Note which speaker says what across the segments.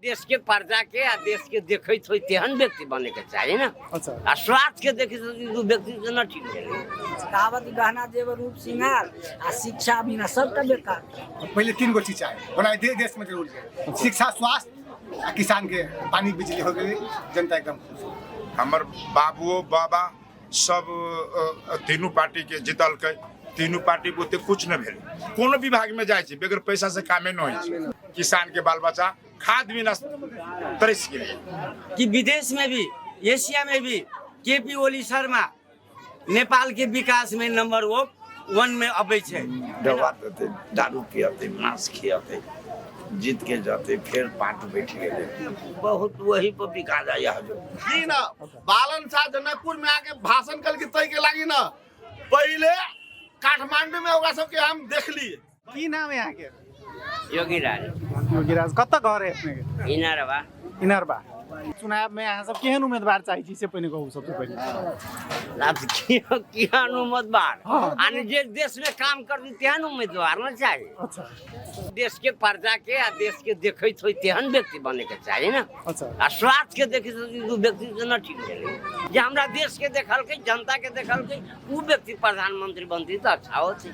Speaker 1: देश के प्रजा के आ देश के देखैत होय तेहन व्यक्ति बने के चाहिए ना।
Speaker 2: अच्छा
Speaker 1: आ स्वार्थ के देखे व्यक्ति से न ठीक है।
Speaker 3: कहावत गहना जेवर रूप श्रृंगार आ शिक्षा बिना सबका बेकार।
Speaker 4: पहले 3 गो चीज चाहिए बना देश में जरूर है। शिक्षा, स्वास्थ्य आ किसान के पानी बिजली हो गई, जनता एकदम खुश।
Speaker 5: हमर बाबुओ बाबा सब तीनों पार्टी के जीतल के, तीनों पार्टी को कुछ न भेल। कोनो विभाग में जाए बगैर पैसा से कामे न हो। किसान के बाल बच्चा खाद बिना तरस के
Speaker 6: कि विदेश में भी एशिया में भी केपी ओली शर्मा नेपाल के विकास में नंबर 1 में अबै छै।
Speaker 7: दारू पियते, मांस खियते, जीत के जाते, फिर पार्ट बैठ गए, बहुत वही पर बिका जाए।
Speaker 8: की ना बालन शाह जनकपुर में आके भाषण कल के तय के लागी ना, पहले काठमांडू में होगा सबके हम देख लिए।
Speaker 2: की नाम है यहाँ के?
Speaker 1: योगीराज
Speaker 2: कत घर है अपने के?
Speaker 1: इनारवा
Speaker 2: इनरबा। चुनाव में यहाँ सब केहन उम्मीदवार चाहिए से पहले कहू सबसे पहले?
Speaker 1: केहन उम्मीदवार आने जे देश में काम कर तेहन उम्मीदवार न चाहिए।
Speaker 2: अच्छा
Speaker 1: देश के प्रजा के आ देश के देखैत होय तेहन व्यक्ति बने के चाहिए ना।
Speaker 2: अच्छा
Speaker 1: आ स्वार्थ के देखे व्यक्ति से न ठीक है। जे हमरा देश के देखल के, जनता के देखल के, वो व्यक्ति प्रधानमंत्री बनती तो अच्छा होती।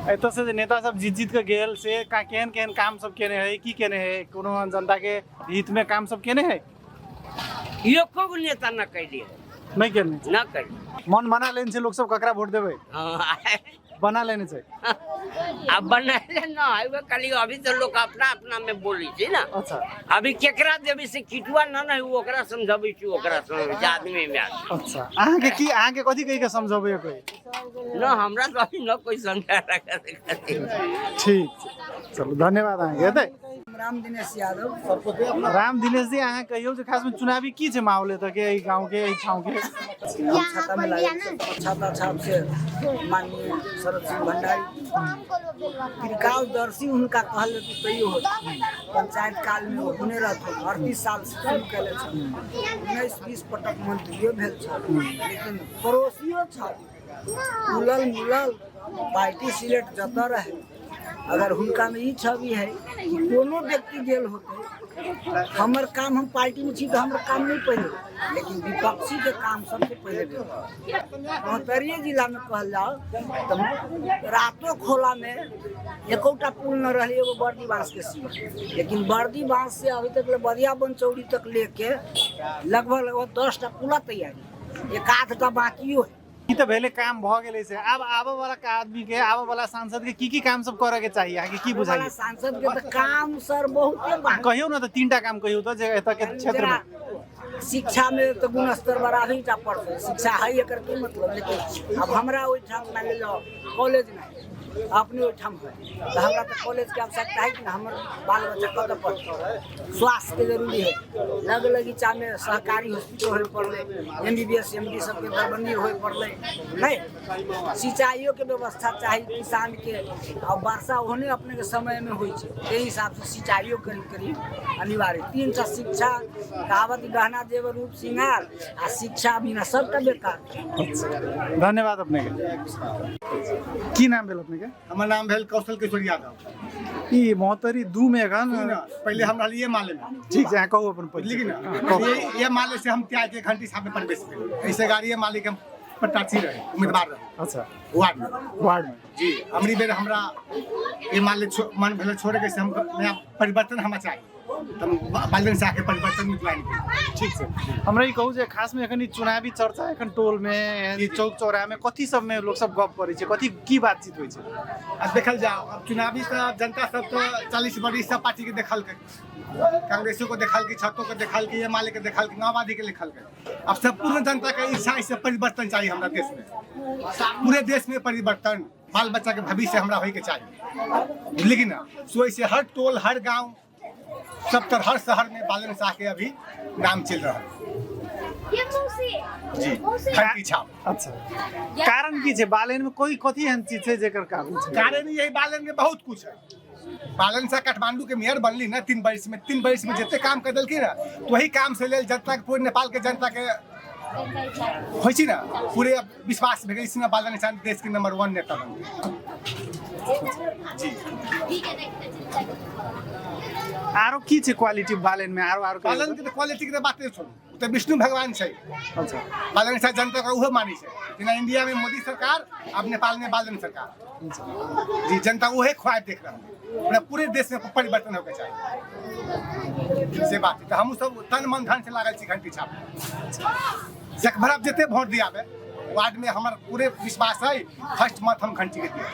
Speaker 2: एतो से नेता सब जीत के गेल से का केहन काम सब केने है, की केने है, कोनो जनता के हित में काम सब केने है?
Speaker 1: एको गो नेता न कैलिए,
Speaker 2: नहीं केने
Speaker 1: न कैलिए।
Speaker 2: मन बना लेने से लोग सब ककरा वोट देवे? बना लेने से
Speaker 1: अब बनाए ना है खाली अभी तो लोग अपना अपना में बोली थी ना।
Speaker 2: अच्छा
Speaker 1: अभी केकरा देवी से किटुआ ना ना ओकरा समझाबै छी, ओकरा समझ आदमी में।
Speaker 2: अच्छा आहाँ के कथी कहि के समझाबै कोई?
Speaker 1: ना हमरा तो अभी न कोई समझा रखा।
Speaker 2: ठीक चलो धन्यवाद आहाँ के। हेतै
Speaker 3: राम दिनेश यादव।
Speaker 2: राम दिनेश जी अहाँ कहियो जे खास में चुनावी की छै माहौल है के ई गांव के, ई ठाव के?
Speaker 3: छाता में लागे छाता छाप से माननीय शरद सिंह भंडारी दर्शी उनका कहल कि तैयो हो पंचायत काल में होने रहते 38 साल से शुरू कैले 19-20 पटक मंत्रियो भेल छ, लेकिन पड़ोसियो छ उलल मुलल पार्टी सिलेक्ट जता रहे। अगर हुनका में ई छवि है कि कोनो व्यक्ति गेल होते हमर काम, हम पार्टी में छी तो हमर काम नहीं पहले, लेकिन विपक्षी के काम सबसे पहले मोहतरिया जिला में कहल जाओ तो रातों खोला में एकोटा पुल न रही, एगो बर्दी बांस के सिवा। लेकिन बर्दी बांस से अभी तक बदिया बनचौड़ी तक लेके लगभग 10टा पुला तैयारी, 1-8टा बाकियो है।
Speaker 2: ई तो भेले काम भ गेले से अब आबे वाला का आदमी के, आबे वाला सांसद के की काम सब करे के चाहिए? आगे की बुझाइए?
Speaker 3: सांसद के तो काम सर बहुत
Speaker 2: कहियो ना तो 3टा काम कहियो तो जे एत के क्षेत्र में।
Speaker 3: शिक्षा में तो गुण स्तर बढ़ावे टा पड़ते, शिक्षा है एकर की मतलब। लेकिन अब हमरा ओइ ठाम मान ले जाओ कॉलेज में अपने ओइ ठाम है तो हमरा तो कॉलेज के आवश्यकता है कि हमर बाल बच्चा कतऽ पढ़ते, स्वास्थ्य के जरूरी है। लग लगीचा में सहकारी हॉस्पिटल होय पड़ले, MBBS MD सबके दरबंदी होय पड़ले, नहीं सिंचाइयों के व्यवस्था चाहिए किसान के। और वर्षा होने अपने के समय में होई छै, एहि हिसाब से सिंचाइयों करी अनिवार्य। 3टा शिक्षा, कहावत गहना जेवर रूप श्रृंगार आ शिक्षा बिना सबका बेकार।
Speaker 2: धन्यवाद अपने के। की नाम भेल अपने के?
Speaker 4: हमर नाम भेल कौशल किशोर यादव।
Speaker 2: ई मोहतरी 2 में गन
Speaker 4: पहले हम रहलिए माले में।
Speaker 2: ठीक है कहू अपन
Speaker 4: बुझली कि ना, ये माले से हम त्याग के घंटी साहब में प्रवेश किए। ऐसे गाड़ी ये मालिक हम प्रत्याशी रहे, उम्मीदवार रहे।
Speaker 2: अच्छा
Speaker 4: वार्ड में जी। हमरी बेर हमरा ये माले मन भेल छोड़े के से हम नया परिवर्तन हम चाहिए, हम बालन से आके परिवर्तन निकलाइन।
Speaker 2: ठीक छै हमरा ई कहू जे खास में एखन चुनावी चर्चा एखन टोल में, चौक चौराहा में कथी सब में लोग सब गप करै छै, कथी की बातचीत होइ छै?
Speaker 4: अब देखल जाओ, अब चुनावी तो जनता सब तो 40 बरिस सब पार्टी के देखल के, कांग्रेसों को देखल की, छतों को देखल की, ये माले के देखल की, माओवादी के लिखल के। अब सब पूर्ण जनता का इच्छा से परिवर्तन चाहिए हमरा देश में, पूरे देश में परिवर्तन, बाल बच्चा के भविष्य हमरा होय के चाहिए। लेकिन सोई से हर टोल हर गाँव सब तर हर शहर में बालन शाह के अभी नाम चल रहा है जी, घंटी छाप।
Speaker 2: अच्छा कारण की छै बालन में? कोई कथी एहन चीज छै जेकर कारण छै?
Speaker 4: कारण यही बालन में बहुत कुछ है। बालन शाह काठमांडू के मेयर बनली ना 3 बरिस में जितने काम कर दिलकी ना, तो वही काम से लेल जनता के, पूरे नेपाल के जनता के होइ छै ना, पूरे विश्वास भेल इसमें बालन शाह देश के नंबर 1 नेता बन जी।
Speaker 2: आरो की छै क्वालिटी बालन में आरो
Speaker 4: बालन के क्वालिटी के बात छोड़ू तो विष्णु भगवान छै।
Speaker 2: अच्छा
Speaker 4: बालन से जनता का उहे मानी छै। जेना इंडिया में मोदी सरकार, अब नेपाल में बालन सरकार, जी जनता उहे ख्वाहिश देख रहा है। पूरे देश में परिवर्तन होके चाहिए से बात है। तो हम सब तन मन धन से लागल छी घंटी छाप जक भरब जते वोट दियाबे वार्ड में हमार पूरे विश्वास है फर्स्ट मत हम घंटी के दिया।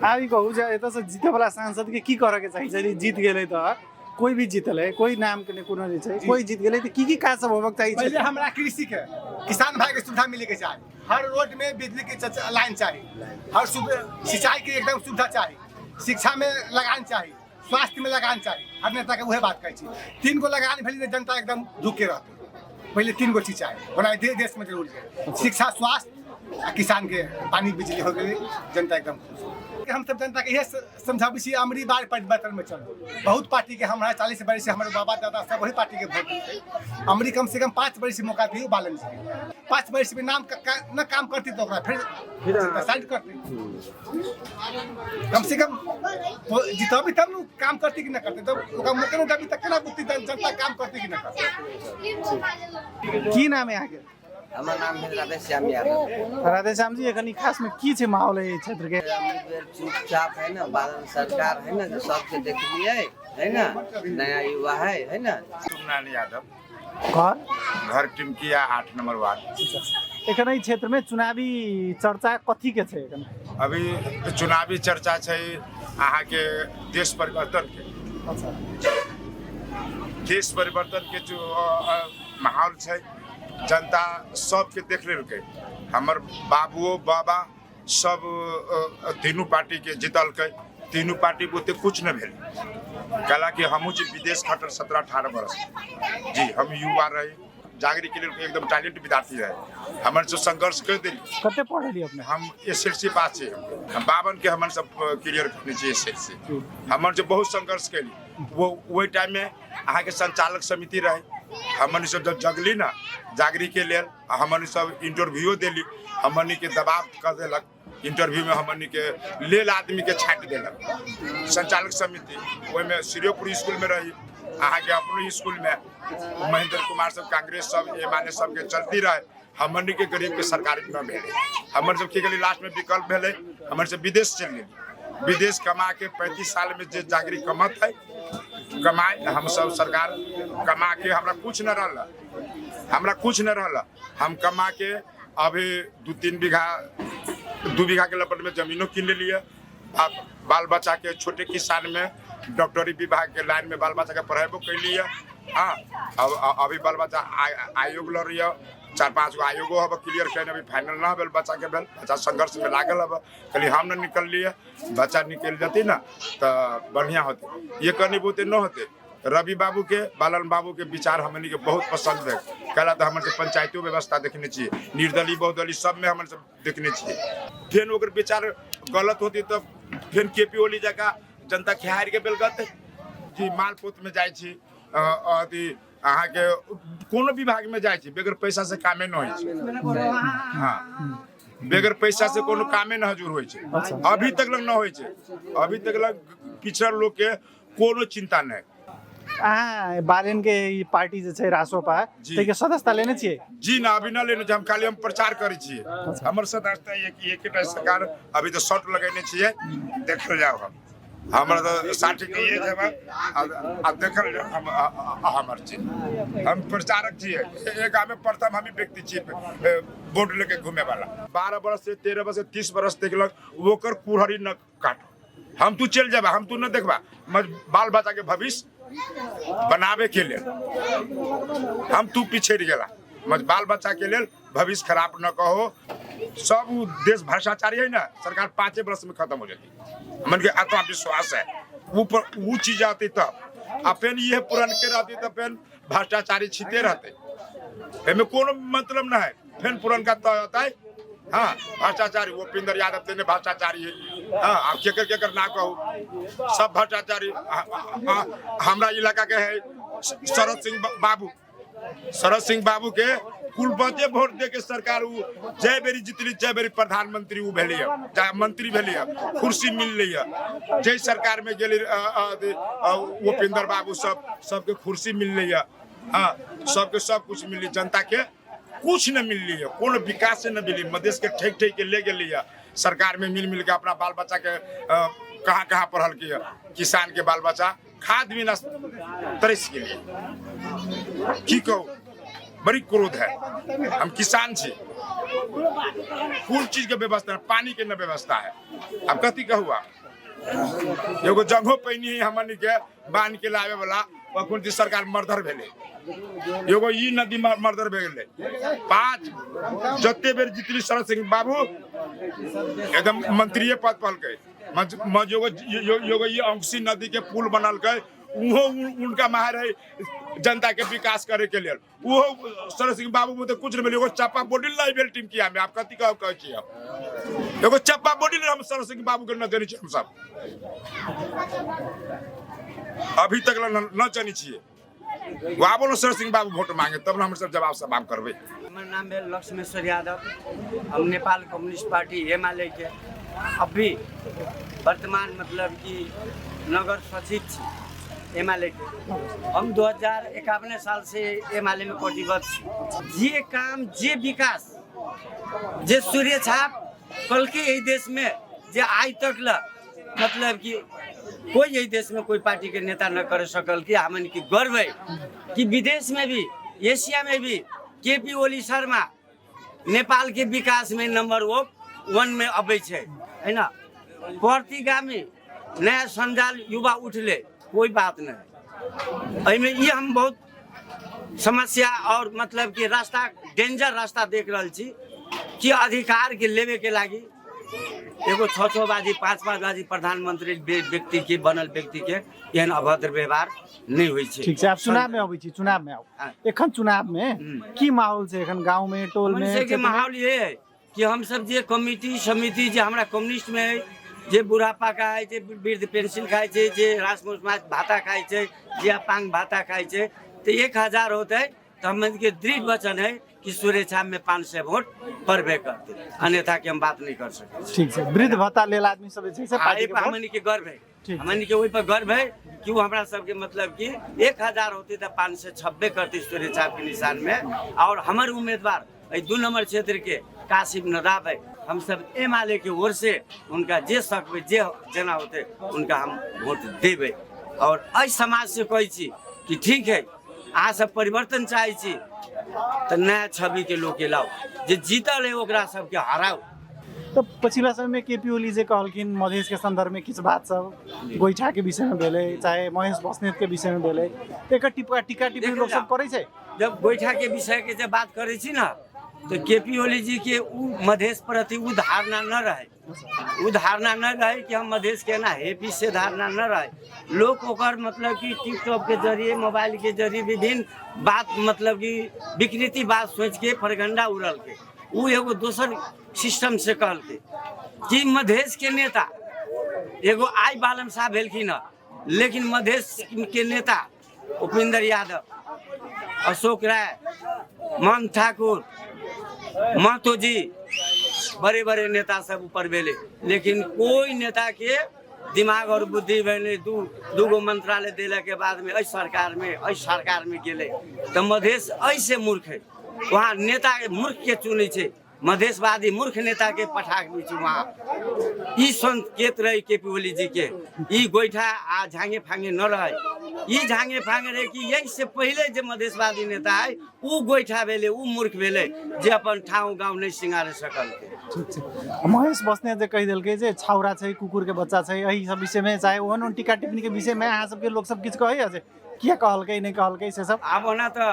Speaker 2: अभी कहू जे एतऽ से जीते वाला सांसद के की करे के चाहिए यदि जीत गेलै तऽ कोई भी जीतल है कोई नाम के कोनो नहीं छै कोई जीत गेलै तऽ की काज सब होबक चाहिए।
Speaker 4: पहले हमरा कृषि के किसान भाई के सुविधा मिले के चाहिए। हर रोड में बिजली के लाइन चाहिए, हर सिंचाई के एकदम सुविधा चाहिए, शिक्षा में लगान चाहिए, स्वास्थ्य में लगान चाहिए। हर नेता के वही बात कहै छी। 3 गो लगान भेली तऽ जनता एकदम झुके रहते। पहले 3 गो चीज चाहिए होना देश में जरूर है। शिक्षा, स्वास्थ्य, किसान के पानी बिजली हो गई, जनता एकदम खुश। हम सब जनता के यह समझाबी छी अमरी बार परिवर्तन में चल। बहुत पार्टी के हमारा 40 वर्ष से हमारे बाबा दादा सब वही पार्टी के वोट देते। अमरी कम से कम 5 वर्ष मौका दिए बालन जी। 5 वर्ष में नाम न काम करती तो फिर डिसाइड करते। कम से कम जितभी तब न काम करती कि न करते तब मौके न दबी तक केना बुद्धि जनता काम करती कि न करते।
Speaker 2: की नाम है यहाँ के?
Speaker 6: हमार नाम है राधेश्याम यादव।
Speaker 2: राधेश्याम जी एखन खास में की छै माहौल है क्षेत्र के?
Speaker 6: चुपचाप है ना, बालन सरकार है ना जो सबके देख लिए है ना, नया युवा है ना।
Speaker 5: सुमनानी यादव,
Speaker 2: घर
Speaker 5: टिमकिया 8 नंबर वार्ड।
Speaker 2: एखन ई क्षेत्र में चुनावी चर्चा कथी के छै एखन?
Speaker 5: अभी चुनावी चर्चा छै अहाँ के देश परिवर्तन के। देश परिवर्तन के जो माहौल छै जनता सबके देख लेलकै। हमर बाबुओ बाबा सब तीनों पार्टी के जितलकै। तीनों पार्टी बुते कुछ न भेल। कला कि हमहूँ विदेश खटल 17-18 बरस जी। हम युवा रहे, जागरी के लिए एकदम टैलेंट विद्यार्थी रहे। हमर जो संघर्ष कर दिली।
Speaker 2: कते पढ़ली अपने?
Speaker 5: हम SLC पास छे। हम 52 के हमन सब क्लियर करने छे SLC। हमर जो बहुत संघर्ष कैली वो वही टाइम में अहाँ के संचालक समिति रहे। हमन सब जब जगली ना जागरी के लिए हमन सब इंटरव्यू दिली। हमन के दबाव कर देलक इंटरव्यू में। हमन के लेल आदमी के छाट देलक संचालक समिति। वही में श्रीपुर स्कूल में रही, अहाँ के अपने स्कूल में महेंद्र कुमार सब कांग्रेस सब ये माने सब के चलती रहे। हमन के गरीब के सरकारी न भेले। हमन सब के गली लास्ट में विकल्प भेले। हमन से विदेश चल गेली। विदेश कमा के 35 साल में जे जागरी कमत है कमाए। हम सब सरकार कमा के हमरा कुछ न रहल। हम कमा के अभी 2 बीघा के लपट में जमीनों किन लिए। अब बाल बच्चा के छोटे किसान में डॉक्टरी विभाग के लाइन में बाल बच्चा के पढ़ेबो कैली है। हाँ अभी बाल बच्चा आयोग लड़ रही है। 4-5 गो आयोगो अब क्लियर कैन अभी फाइनल ना भेल बच्चा के भेल। बच्चा संघर्ष में लागल अब कली हम न निकल लिए। बच्चा निकल जाती ना तो बढ़िया होते। ये करनी बोते न होते। रवि बाबू के बालन बाबू के विचार हमनी के बहुत पसंद है। कहला तो हमन से पंचायतों व्यवस्था देखने चाहिए, निर्दलीय बहुदलीय सब में हमन सब देखने चाहिए। फिर ओकर विचार गलत होती तो फिर KP ओली जगह जनता खिहार के बेलगत जी। मालपोत में जाय छी अथी अहाँ के कोनो विभाग में जाय छी बेगर पैसा से कामे न होय छै। हाँ बेगर पैसा से कोनो कामे न हजूर होय छै। अभी तक लग न होय छै। अभी तक लग पिछड़ लोग के कोनो चिंता नहीं।
Speaker 2: बालन के पार्टी जे छै रासोपा के सदस्यता लेने छियै? जी
Speaker 5: ना अभी ना लेने छी। हम खाली हम प्रचार करै छियै। हमर सदस्यता एक सरकार अभी तो शर्ट लगेने छियै। देखल जाओ हमर तो 60 के एज है। अब देखल जाओ हमर छी हम प्रचारक छियै। एक गांव में प्रथम हम ही व्यक्ति छियै बोर्ड लेके घूमे वाला। 12 वर्ष से 13 वर्ष से 30 वर्ष तक ओकर कुहरी न काट। हम तू चल जाबा, हम तू न देखबा। बाल बच्चा के भविष्य बनावे के लिए हम तू पीछे गेला। बाल बच्चा के लिए भविष्य खराब न कहो। सब देश भ्रष्टाचारी है ना, सरकार 5 वर्ष में खत्म हो जाती। मन के आत्मविश्वास है ऊपर वो चीज आती तब अपन ये पुरान के रहती तब पेन भ्रष्टाचारी छिते रहते। एमे कोनो मतलब न है। फिर पुरान का तय होता है। हाँ भ्रष्टाचारी वो पिंदर यादव तेने भ्रष्टाचारी है। हाँ आप केकर ना कहू सब भ्रष्टाचारी। हमरा इलाका के है शरद सिंह बाबू के कुल बचे वोट दे के सरकार उ जय बेरी जितली जय बेरी प्रधानमंत्री उ भेलिए चाहे मंत्री भेलिए कुर्सी मिल लिया जय सरकार में गेली उपेंद्र बाबू सबके कुर्सी मिल लिया हाँ सबके सब कुछ मिली जनता के कुछ न मिल लिया कोनो विकास से न मिली मधेश के ठेक ठेक के ले गेली सरकार में मिल के अपना बाल बच्चा के कहाँ कहाँ पढ़ल किया किसान के बाल बच्चा खाद बिना तरस के लिए की कहू बड़ी क्रोध है हम किसान छी कुल चीज के व्यवस्था है पानी के न व्यवस्था है अब कथी कहूआ एगो जगहो पैनी है हमन के बांध के लावे वाला अखन की सरकार मर्दर भेले एगो ई नदी मर्दर भेले 5 जते बेर जितली शरद सिंह बाबू एकदम मंत्रीय पद पल के योगो ये अंशी नदी के पुल बनल के उहो उनका मार है जनता के विकास करे के लिए वो शरद सिंह बाबू में तो कुछ नहीं मिले एगो चप्पा बोडिल नहीं भेल टीम किया में आप कथी कहै छी एगो चप्पा बोडिल हम शरद सिंह बाबू के न जानी छी हम सब अभी तक न जानी छिए वाबो शरद सिंह बाबू वोट मांगे तब हम सब जवाब सब करबे।
Speaker 6: हमर नाम है लक्ष्मेश्वर यादव हम नेपाल कम्युनिस्ट पार्टी एमाले के अभी वर्तमान मतलब कि नगर सचिव छी एमाले के हम 2051 साल से एमाले में प्रतिबद्ध छी जे काम जे विकास जे सूर्य छाप कल के यही देश में जे आज तक ला मतलब कि कोई यही देश में कोई पार्टी के नेता न कर सकल कि हमन की गर्व है कि विदेश में भी एशिया में भी केपी ओली शर्मा नेपाल के विकास में नंबर 1 में अबै छै है ना प्रतिगामी नया संजाल युवा उठले कोई बात नहीं में ये हम बहुत समस्या और मतलब कि रास्ता डेंजर रास्ता देख रहा छी कि अधिकार के लेवे के लागी एगो 6 बाजी 5 बाजी प्रधानमंत्री व्यक्ति के बनल व्यक्ति के एहन अभद्र व्यवहार नहीं हुई छै।
Speaker 2: ठीक छै आप चुनाव में अबै छी चुनाव में आओ एखन चुनाव में की माहौल छै एखन गांव में टोल में
Speaker 6: से के माहौल ये है कि हम सब जे कमिटी समिति जे हमरा कम्युनिस्ट में है जे बुढ़ापा खाए छै वृद्ध पेंशन खाए छै जे रासमुस भाता खाए छै जे अपांग भाता खाए छै तो 1000 होते तो हम के दृढ़ वचन है कि सूर्यछाप में 500 वोट पड़बे करते अन्यथा के हम बात नहीं कर सकते।
Speaker 2: ठीक है वृद्ध भत्ता लेल आदमी सब छै से पार्टी
Speaker 6: के हमन के गर्व है हमन के ओइ पर गर्व है कि वो हमरा सब के मतलब कि 1000 होते तो 596 करते सूर्यछाप के निशान में और हमारे उम्मीदवार 2 नंबर क्षेत्र के कासिम नदाब है हम सब एमाले के ओर से उनका जे सकबे जे जना होते उनका हम वोट देबे और अइ समाज से कहै छी कि ठीक है अहाँ सब परिवर्तन चाहे छी तो नया छवि के लोग के लाओ जे जीतल है ओकरा सबके हराओ।
Speaker 2: तो पछिला समय में केपी ओली जे कहलखिन मधेश के संदर्भ में किछ बात सब गोइठा के विषय में भेले चाहे महेश बस्नेत के विषय में भेले एकर टीका टिप्पणी लोग सब करे छै
Speaker 6: जब गोइठा के विषय के जब बात करे छी ना तो केपी ओली जी के उ मधेश प्रति उ धारणा न रहे कि हम मधेश के ना हेपी से धारणा न रहे लोग ओकर मतलब कि टिकटॉक के जरिए मोबाइल के जरिए विभिन्न बात मतलब कि विकृति बात सोच के फरगंडा उड़ल के उ एगो दोसर सिस्टम से कहल के कि मधेश के नेता एगो आई बालम साहब भेलखिन लेकिन मधेश के नेता उपेंद्र यादव अशोक राय मान ठाकुर महतो जी बड़े बड़े नेता सब ऊपर भेले लेकिन कोई नेता के दिमाग और बुद्धि भेले दूगो मंत्रालय देला के बाद में सरकार में गेले तो मधेश ऐसे मूर्ख है वहाँ नेता मूर्ख के चुने छे मधेशवादी मूर्ख नेता के पठा के बीच वहाँ ई संकेत रहे केपी ओली जी के ई गोइठा आ झांगे फांगे न रहे ई झांगे फांगे रहे कि यही से पहले जो मधेशवादी नेता है उ गोइठा भेले उ मूर्ख भेले जे अपन ठाउँ गाउँ नहीं सिंगारे सकल के।
Speaker 2: महेश बस्नेत जे कहि देलकै जे छाउरा छै कुकुर के बच्चा छै एही सब विषय में चाहे ओहन टीका टिप्पणी के विषय में अहाँ सबके लोग सब किछ कहै छै किया कहलकै नहीं कहलकै से सब
Speaker 6: अब ओना तो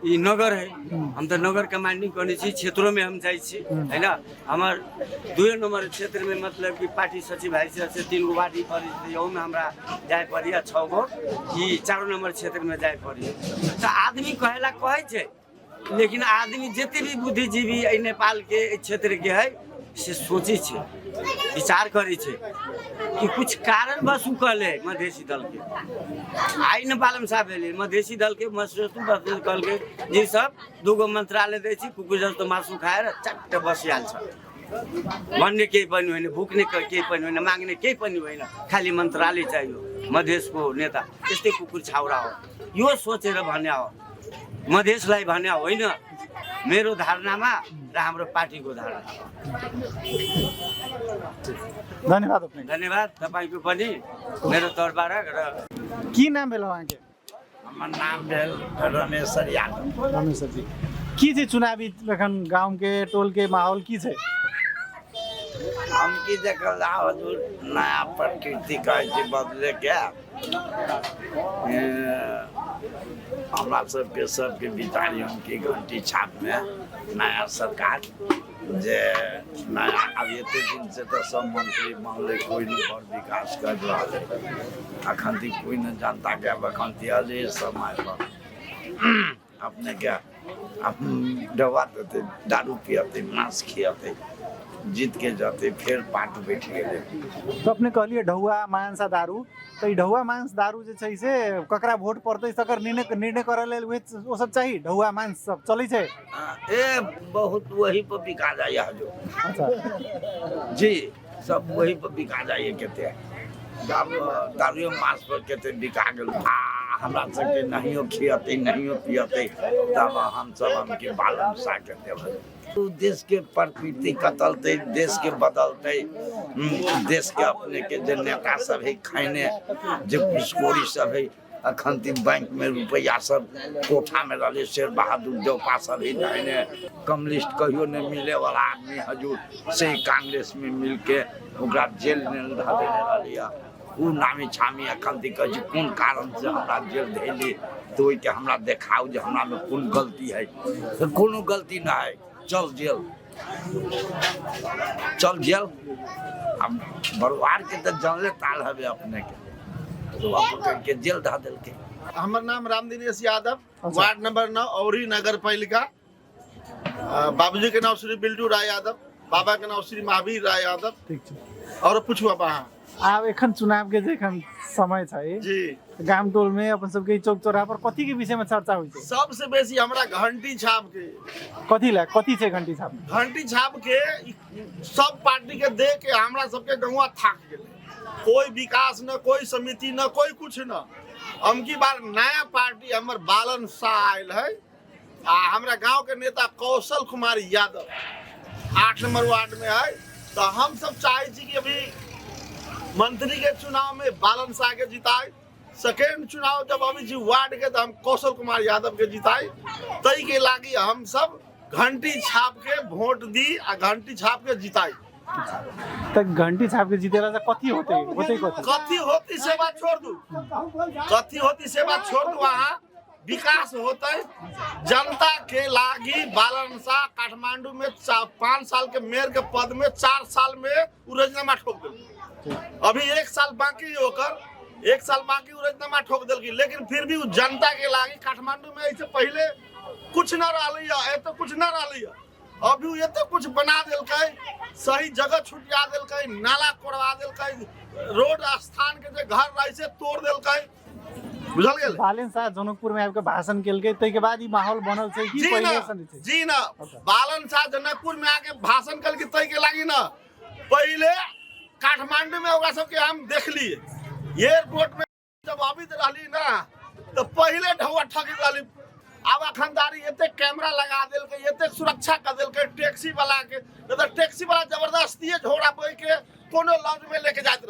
Speaker 6: ई नगर है हम तो नगर कमांडिंग करने छी क्षेत्रों में हम जाए छी है ना हमार 2 नंबर क्षेत्र में मतलब कि पार्टी सचिव हैसियत से 3 गो वार्ड पड़ी यहू में हमरा जाए पड़ी 6 गो ई 4 नंबर क्षेत्र में जाए पड़ी तो आदमी कहेला कहे छे लेकिन आदमी जिते भी बुद्धिजीवी नेपाल के क्षेत्र के है से सोचे छे विचार करे छे कि कुछ कारण बस उ कहले मधेसी दल के आई न बालम साहब एले मधेसी दल के मसरतु बस कहल के जी सब दुगो मंत्रालय दै छी कुकुर जस्तो मासु खाएर चट्ट बसिहाल छ भन्ने केही पनि होइन भुक्ने केही पनि होइन माग्ने केही पनि होइन खाली मन्त्रालय चाहियो मधेसको नेता त्यस्तै कुकुर छाउरा हो यो सोचेर भन्या हो मधेसलाई भन्या होइन मेरो धारणामा र हाम्रो पार्टीको धारणा
Speaker 2: धन्यवाद अपने
Speaker 6: धन्यवाद तपाईँको पनि मेरो तर्फबाट र
Speaker 2: की नाम भेल अहाँके
Speaker 7: हमर नाम भेल रमेश यादव।
Speaker 2: रमेश जी की छै चुनावी एखन गाँव के टोल के माहौल की छै
Speaker 7: हम की देखल हजुर नया प्रकृति कहै छै बदले के हमरा सबके बिचारी की घंटी छाप में नया सरकार जे नया अब एते दिन से तो सब मंत्री बनले कोई न और विकास कर रहा है अखन तक कोई न जनता के अखन अले समय पर अपने क्या दवा देते दारू पियते मांस खियाते जीत के जाते फिर पाट बैठ गए
Speaker 2: तो अपने कहलिए ढौआ मांस आ दारू तो ढौआ मांस दारू जे छै से ककरा वोट पड़तै तकर निर्णय करे लेल ओ सब चाहिए ढौआ मांस सब चलै छै
Speaker 7: ए बहुत वही पर बिका जाए जो
Speaker 2: अच्छा
Speaker 7: जी सब वही पर बिका जाए केते दारू मांस पर केते बिका गेल हमरा सबके नहियो खियते नहियो पियते तब हम सब हमके बालन सा के देबै देश के प्रकृति कतलते देश के बदलते देश के अपने के जो नेता सब है खाने जो घुसखोरी सब है अखन तक बैंक में रुपया सब कोठा में रहे शेर बहादुर देवपा सब है जाने कम्युनिस्ट कहियो नहीं मिले वाला आदमी हजूर से कांग्रेस में मिल के ओकरा जेल में धऽ देने रहलिया उ नामी छामी अखन तक कौन कारण से हमरा जेल धैली तो के हमरा देखाओ जे हमरा में कौन गलती है तो कोनो गलती ना है चल जेल अब बरुआर के तो जानले ताल हवे अपने के तो आप करके जेल धा दिल के
Speaker 8: हमर नाम रामदिनेश यादव वार्ड नंबर 9 औरी नगर पालिका बाबूजी के नाम श्री बिल्टू राय यादव बाबा के नाम श्री महावीर राय यादव
Speaker 2: ठीक छै
Speaker 8: और पूछू अब अहाँ
Speaker 2: आब एखन चुनाव के जे एखन समय छै
Speaker 8: जी
Speaker 2: गाम टोल में अपन सबके चौक चौराहा पर कथी के विषय में चर्चा होइ छै
Speaker 8: सबसे बेसी हमरा घंटी छाप के
Speaker 2: कथी छै घंटी छाप
Speaker 8: घंटी छाप के सब पार्टी के दे के हमरा सबके गौवा थाक गेले कोई विकास न कोई समिति न कोई कुछ न हम की बार नया पार्टी हमर बालन शाह आयल है आ हमरा गांव के नेता कौशल कुमार यादव 8 नंबर वार्ड में है तो हम सब चाहे छी कि अभी मंत्री के चुनाव में बालन शाह के जिताए सेकेंड चुनाव जब अभी जी वार्ड के तो हम कौशल कुमार यादव के जिताए तई के लागी हम सब घंटी छाप के वोट दी आ घंटी छाप के जिताई
Speaker 2: तक घंटी छाप के जीतेला से कथी होते
Speaker 8: कथी होती से बात छोड़ दू कथी होती से बात छोड़ दू वहाँ विकास होते जनता के लागी बालन शाह काठमांडू में 5 साल के मेयर के पद में 4 साल में राजीनामा ठोक दिल अभी 1 साल बाकी होकर 1 साल बाकी राजीनामा ठोक दिल लेकिन फिर भी जनता के लागी काठमांडू में ऐसे पहले कुछ न रही तो कुछ न रही अभी ये तो कुछ बना दिल सही जगह छुटिया दिल नाला कोड़वा दिल रोड स्थान के जो घर रही से तोड़ दिल बुझल गेल
Speaker 2: बालन शाह जनकपुर में आपके भाषण केलकै तै के बाद ई माहौल बनल छै कि पहिले सन छै
Speaker 8: जी ना बालन शाह जनकपुर में आके भाषण केलकै तै के लागी ना पहले काठमांडू में ओकरा सब के हम देखलिए एयरपोर्ट में जब अभी रहली ना तो पहले ढौआ ठगी रहली अब अखनदारी एते कैमरा लगा देलकै एते सुरक्षा कर देलकै टैक्सी वाला के तो टैक्सी वाला जबरदस्ती झोड़ा बोइ के कोनो लॉज में लेके जात